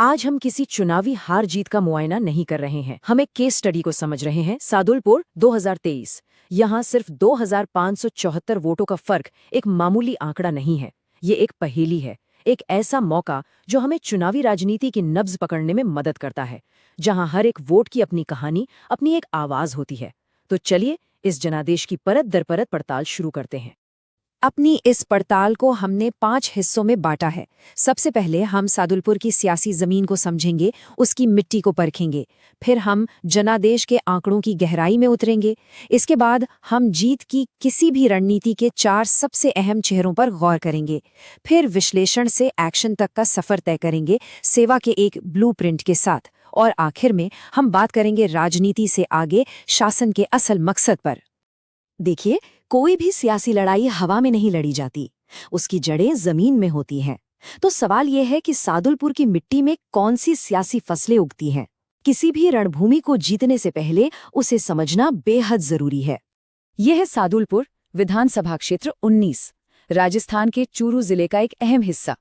आज हम किसी चुनावी हार जीत का मुआयना नहीं कर रहे हैं, हम एक केस स्टडी को समझ रहे हैं। सादुलपुर 2023। यहाँ सिर्फ 2574 वोटों का फर्क एक मामूली आंकड़ा नहीं है, ये एक पहेली है, एक ऐसा मौका जो हमें चुनावी राजनीति की नब्ज पकड़ने में मदद करता है, जहां हर एक वोट की अपनी कहानी, अपनी एक आवाज होती है। तो चलिए इस जनादेश की परत दर परत पड़ताल शुरू करते हैं। अपनी इस पड़ताल को हमने 5 हिस्सों में बांटा है। सबसे पहले हम सादुलपुर की सियासी जमीन को समझेंगे, उसकी मिट्टी को परखेंगे। फिर हम जनादेश के आंकड़ों की गहराई में उतरेंगे। इसके बाद हम जीत की किसी भी रणनीति के 4 सबसे अहम चेहरों पर गौर करेंगे। फिर विश्लेषण से एक्शन तक का सफर तय करेंगे, सेवा के एक ब्लूप्रिंट के साथ। और आखिर में हम बात करेंगे राजनीति से आगे शासन के असल मकसद पर। देखिए, कोई भी सियासी लड़ाई हवा में नहीं लड़ी जाती, उसकी जड़ें जमीन में होती हैं। तो सवाल यह है कि सादुलपुर की मिट्टी में कौन सी सियासी फसलें उगती हैं। किसी भी रणभूमि को जीतने से पहले उसे समझना बेहद जरूरी है। यह है सादुलपुर विधानसभा क्षेत्र 19, राजस्थान के चूरू जिले का एक अहम हिस्सा।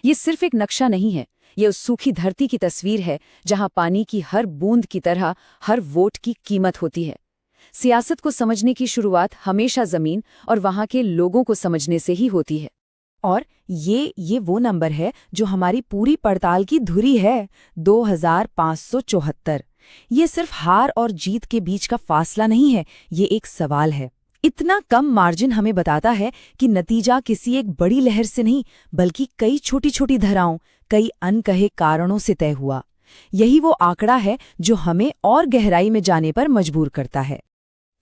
ये सिर्फ एक नक्शा नहीं है, ये उस सूखी धरती की तस्वीर है जहां पानी की हर बूंद की तरह हर वोट की कीमत होती है। सियासत को समझने की शुरुआत हमेशा जमीन और वहां के लोगों को समझने से ही होती है। और ये वो नंबर है जो हमारी पूरी पड़ताल की धुरी है, 2574। ये सिर्फ हार और जीत के बीच का फासला नहीं है, ये एक सवाल है। इतना कम मार्जिन हमें बताता है कि नतीजा किसी एक बड़ी लहर से नहीं, बल्कि कई छोटी छोटी धाराओं, कई अनकहे कारणों से तय हुआ। यही वो आंकड़ा है जो हमें और गहराई में जाने पर मजबूर करता है।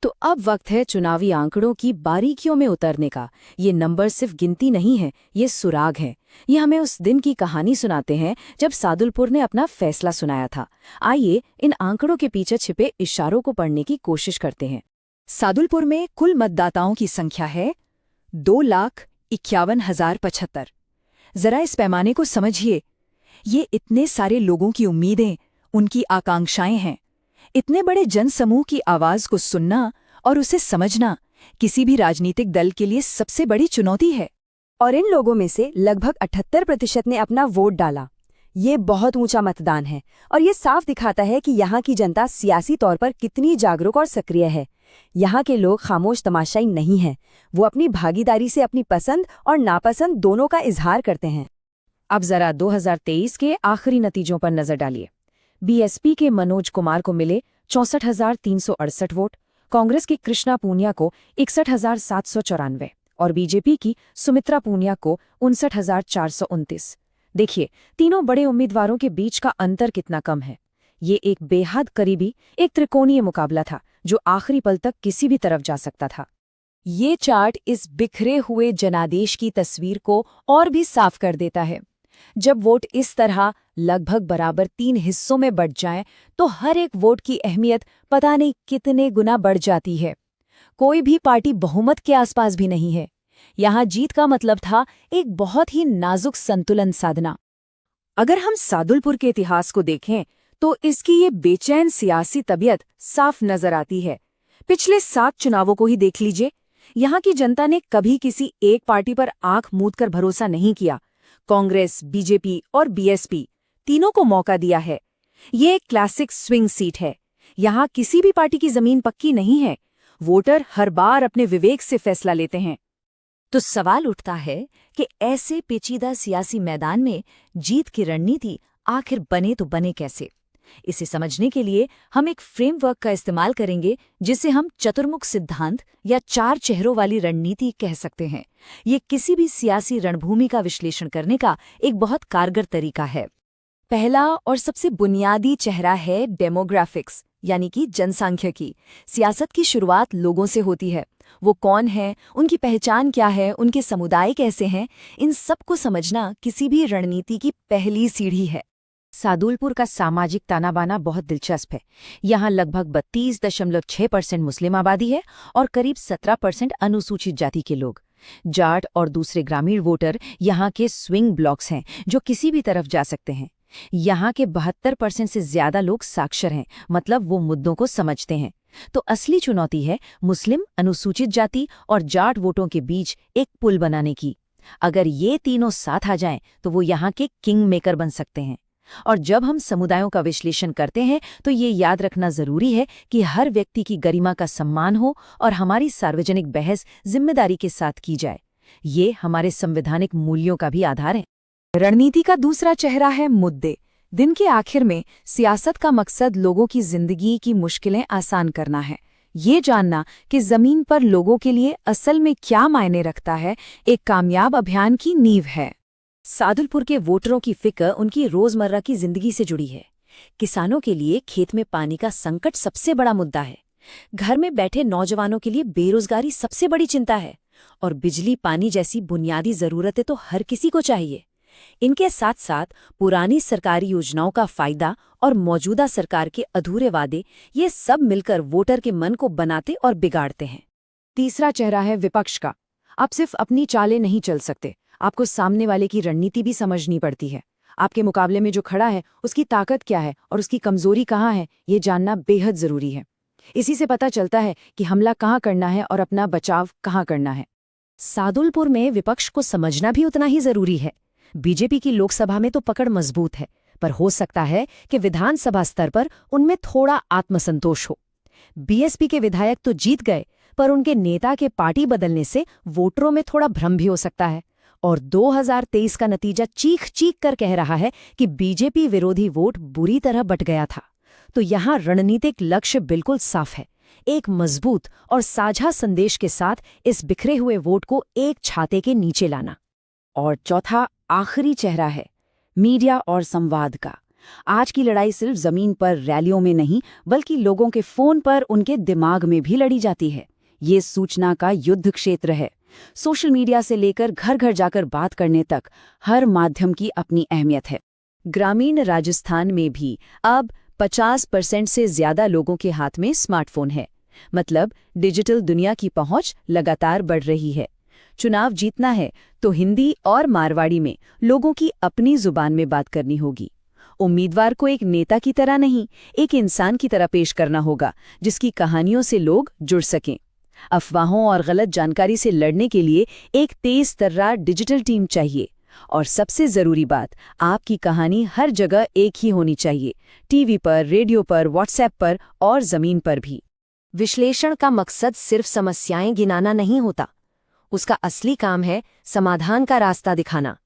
तो अब वक्त है चुनावी आंकड़ों की बारीकियों में उतरने का। ये नंबर सिर्फ गिनती नहीं है, ये सुराग है। ये हमें उस दिन की कहानी सुनाते हैं जब सादुलपुर ने अपना फैसला सुनाया था। आइए इन आंकड़ों के पीछे छिपे इशारों को पढ़ने की कोशिश करते हैं। सादुलपुर में कुल मतदाताओं की संख्या है 2,51,075। जरा इस पैमाने को समझिए। ये इतने सारे लोगों की उम्मीदें, उनकी आकांक्षाएं हैं। इतने बड़े जनसमूह की आवाज को सुनना और उसे समझना किसी भी राजनीतिक दल के लिए सबसे बड़ी चुनौती है। और इन लोगों में से लगभग 78% ने अपना वोट डाला। ये बहुत ऊंचा मतदान है और ये साफ दिखाता है कि यहाँ की जनता सियासी तौर पर कितनी जागरूक और सक्रिय है। यहाँ के लोग खामोश तमाशाई नहीं हैं, वो अपनी भागीदारी से अपनी पसंद और नापसंद दोनों का इजहार करते हैं। अब जरा 2023 के आखिरी नतीजों पर नजर डालिए। बीएसपी के मनोज कुमार को मिले 64,368 वोट, कांग्रेस की कृष्णा पूनिया को 61,794 और बीजेपी की सुमित्रा पूनिया को 59,429। देखिए, तीनों बड़े उम्मीदवारों के बीच का अंतर कितना कम है। ये एक बेहद करीबी, एक त्रिकोणीय मुकाबला था जो आखिरी पल तक किसी भी तरफ जा सकता था। ये चार्ट इस बिखरे हुए जनादेश की तस्वीर को और भी साफ कर देता है। जब वोट इस तरह लगभग बराबर 3 हिस्सों में बंट जाएं, तो हर एक वोट की अहमियत पता नहीं कितने गुना बढ़ जाती है। कोई भी पार्टी बहुमत के आसपास भी नहीं है। यहाँ जीत का मतलब था एक बहुत ही नाजुक संतुलन साधना। अगर हम सादुलपुर के इतिहास को देखें तो इसकी ये बेचैन सियासी तबीयत साफ नजर आती है। पिछले 7 चुनावों को ही देख लीजिए। यहाँ की जनता ने कभी किसी एक पार्टी पर आंख मूंद कर भरोसा नहीं किया। कांग्रेस, बीजेपी और बीएसपी तीनों को मौका दिया है। ये एक क्लासिक स्विंग सीट है। यहाँ किसी भी पार्टी की जमीन पक्की नहीं है। वोटर हर बार अपने विवेक से फैसला लेते हैं। तो सवाल उठता है कि ऐसे पेचीदा सियासी मैदान में जीत की रणनीति आखिर बने तो बने कैसे। इसे समझने के लिए हम एक फ्रेमवर्क का इस्तेमाल करेंगे जिसे हम चतुर्मुख सिद्धांत या 4 चेहरों वाली रणनीति कह सकते हैं। ये किसी भी सियासी रणभूमि का विश्लेषण करने का एक बहुत कारगर तरीका है। पहला और सबसे बुनियादी चेहरा है डेमोग्राफिक्स, यानी कि जनसांख्यिकी। सियासत की शुरुआत लोगों से होती है। वो कौन है, उनकी पहचान क्या है, उनके समुदाय कैसे हैं, इन सबको समझना किसी भी रणनीति की पहली सीढ़ी है। सादुलपुर का सामाजिक ताना-बाना बहुत दिलचस्प है। यहाँ लगभग 32.6% मुस्लिम आबादी है और करीब 17% अनुसूचित जाति के लोग। जाट और दूसरे ग्रामीण वोटर यहाँ के स्विंग ब्लॉक्स हैं जो किसी भी तरफ जा सकते हैं। यहाँ के 72% से ज्यादा लोग साक्षर हैं, मतलब वो मुद्दों को समझते हैं। तो असली चुनौती है मुस्लिम, अनुसूचित जाति और जाट वोटों के बीच एक पुल बनाने की। अगर ये तीनों साथ आ जाएं तो वो यहाँ के किंग मेकर बन सकते हैं। और जब हम समुदायों का विश्लेषण करते हैं तो ये याद रखना जरूरी है कि हर व्यक्ति की गरिमा का सम्मान हो और हमारी सार्वजनिक बहस जिम्मेदारी के साथ की जाए। ये हमारे संवैधानिक मूल्यों का भी आधार है। रणनीति का दूसरा चेहरा है मुद्दे। दिन के आखिर में सियासत का मकसद लोगों की जिंदगी की मुश्किलें आसान करना है। ये जानना कि जमीन पर लोगों के लिए असल में क्या मायने रखता है, एक कामयाब अभियान की नींव है। सादुलपुर के वोटरों की फिक्र उनकी रोजमर्रा की जिंदगी से जुड़ी है। किसानों के लिए खेत में पानी का संकट सबसे बड़ा मुद्दा है। घर में बैठे नौजवानों के लिए बेरोजगारी सबसे बड़ी चिंता है। और बिजली पानी जैसी बुनियादी जरूरतें तो हर किसी को चाहिए। इनके साथ साथ पुरानी सरकारी योजनाओं का फायदा और मौजूदा सरकार के अधूरे वादे, ये सब मिलकर वोटर के मन को बनाते और बिगाड़ते हैं। तीसरा चेहरा है विपक्ष का। आप सिर्फ अपनी चालें नहीं चल सकते, आपको सामने वाले की रणनीति भी समझनी पड़ती है। आपके मुकाबले में जो खड़ा है उसकी ताकत क्या है और उसकी कमजोरी कहाँ है, ये जानना बेहद जरूरी है। इसी से पता चलता है कि हमला कहाँ करना है और अपना बचाव कहाँ करना है। सादुलपुर में विपक्ष को समझना भी उतना ही जरूरी है। बीजेपी की लोकसभा में तो पकड़ मजबूत है, पर हो सकता है कि विधानसभा स्तर पर उनमें थोड़ा आत्मसंतोष हो। बीएसपी के विधायक तो जीत गए, पर उनके नेता के पार्टी बदलने से वोटरों में थोड़ा भ्रम भी हो सकता है। और 2023 का नतीजा चीख चीख कर कह रहा है कि बीजेपी विरोधी वोट बुरी तरह बट गया था। तो यहाँ रणनीतिक लक्ष्य बिल्कुल साफ है, एक मजबूत और साझा संदेश के साथ इस बिखरे हुए वोट को एक छाते के नीचे लाना। और चौथा आखिरी चेहरा है मीडिया और संवाद का। आज की लड़ाई सिर्फ जमीन पर रैलियों में नहीं, बल्कि लोगों के फोन पर, उनके दिमाग में भी लड़ी जाती है। ये सूचना का युद्ध क्षेत्र है। सोशल मीडिया से लेकर घर घर जाकर बात करने तक हर माध्यम की अपनी अहमियत है। ग्रामीण राजस्थान में भी अब 50% से ज्यादा लोगों के हाथ में स्मार्टफोन है। मतलब डिजिटल दुनिया की पहुंच लगातार बढ़ रही है। चुनाव जीतना है तो हिंदी और मारवाड़ी में लोगों की अपनी जुबान में बात करनी होगी। उम्मीदवार को एक नेता की तरह नहीं, एक इंसान की तरह पेश करना होगा, जिसकी कहानियों से लोग जुड़ सकें। अफवाहों और गलत जानकारी से लड़ने के लिए एक तेज तर्रार डिजिटल टीम चाहिए। और सबसे जरूरी बात, आपकी कहानी हर जगह एक ही होनी चाहिए, टीवी पर, रेडियो पर, व्हाट्सएप पर और जमीन पर भी। विश्लेषण का मकसद सिर्फ समस्याएं गिनाना नहीं होता, उसका असली काम है समाधान का रास्ता दिखाना।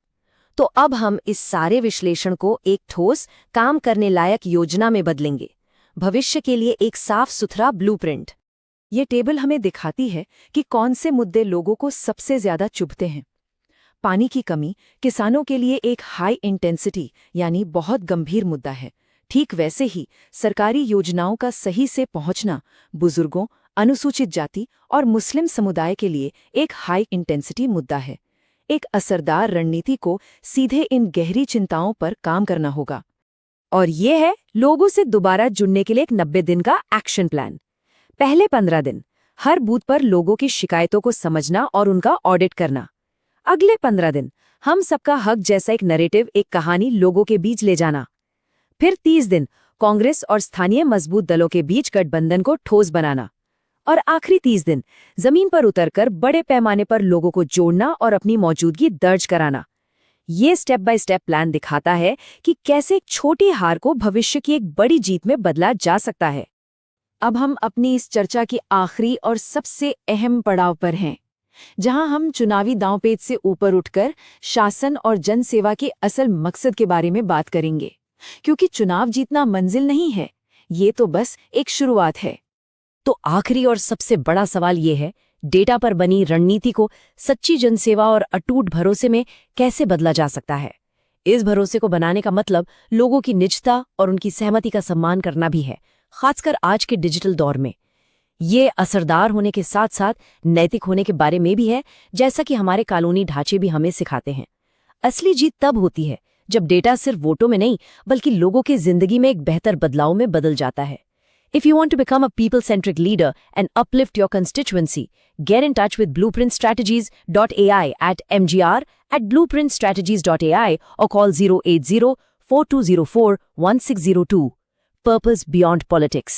तो अब हम इस सारे विश्लेषण को एक ठोस, काम करने लायक योजना में बदलेंगे, भविष्य के लिए एक साफ सुथरा ब्लूप्रिंट। ये टेबल हमें दिखाती है कि कौन से मुद्दे लोगों को सबसे ज्यादा चुभते हैं। पानी की कमी किसानों के लिए एक हाई इंटेंसिटी यानी बहुत गंभीर मुद्दा है। ठीक वैसे ही सरकारी योजनाओं का सही से पहुंचना बुजुर्गों, अनुसूचित जाति और मुस्लिम समुदाय के लिए एक हाई इंटेंसिटी मुद्दा है। एक असरदार रणनीति को सीधे इन गहरी चिंताओं पर काम करना होगा। और ये है लोगों से दोबारा जुड़ने के लिए एक 90 दिन का एक्शन प्लान। पहले 15 दिन हर बूथ पर लोगों की शिकायतों को समझना और उनका ऑडिट करना। अगले 15 दिन हम सबका हक जैसा एक नैरेटिव, एक कहानी लोगों के बीच ले जाना। फिर 30 दिन कांग्रेस और स्थानीय मजबूत दलों के बीच गठबंधन को ठोस बनाना। और आखिरी 30 दिन जमीन पर उतरकर बड़े पैमाने पर लोगों को जोड़ना और अपनी मौजूदगी दर्ज कराना। ये स्टेप बाय स्टेप प्लान दिखाता है कि कैसे एक छोटी हार को भविष्य की एक बड़ी जीत में बदला जा सकता है। अब हम अपनी इस चर्चा की आखिरी और सबसे अहम पड़ाव पर हैं, जहां हम चुनावी दांवपेच से ऊपर उठकर शासन और जनसेवा के असल मकसद के बारे में बात करेंगे। क्योंकि चुनाव जीतना मंजिल नहीं है, ये तो बस एक शुरुआत है। तो आखिरी और सबसे बड़ा सवाल ये है, डेटा पर बनी रणनीति को सच्ची जनसेवा और अटूट भरोसे में कैसे बदला जा सकता है। इस भरोसे को बनाने का मतलब लोगों की निजता और उनकी सहमति का सम्मान करना भी है, खासकर आज के डिजिटल दौर में। ये असरदार होने के साथ साथ नैतिक होने के बारे में भी है, जैसा कि हमारे कानूनी ढांचे भी हमें सिखाते हैं। असली जीत तब होती है जब डेटा सिर्फ वोटों में नहीं, बल्कि लोगों की जिंदगी में एक बेहतर बदलाव में बदल जाता है। If you want to become a people-centric leader and uplift your constituency, get in touch with blueprintstrategies.ai at mgr@blueprintstrategies.ai or call 080-4204-1602. Purpose beyond politics.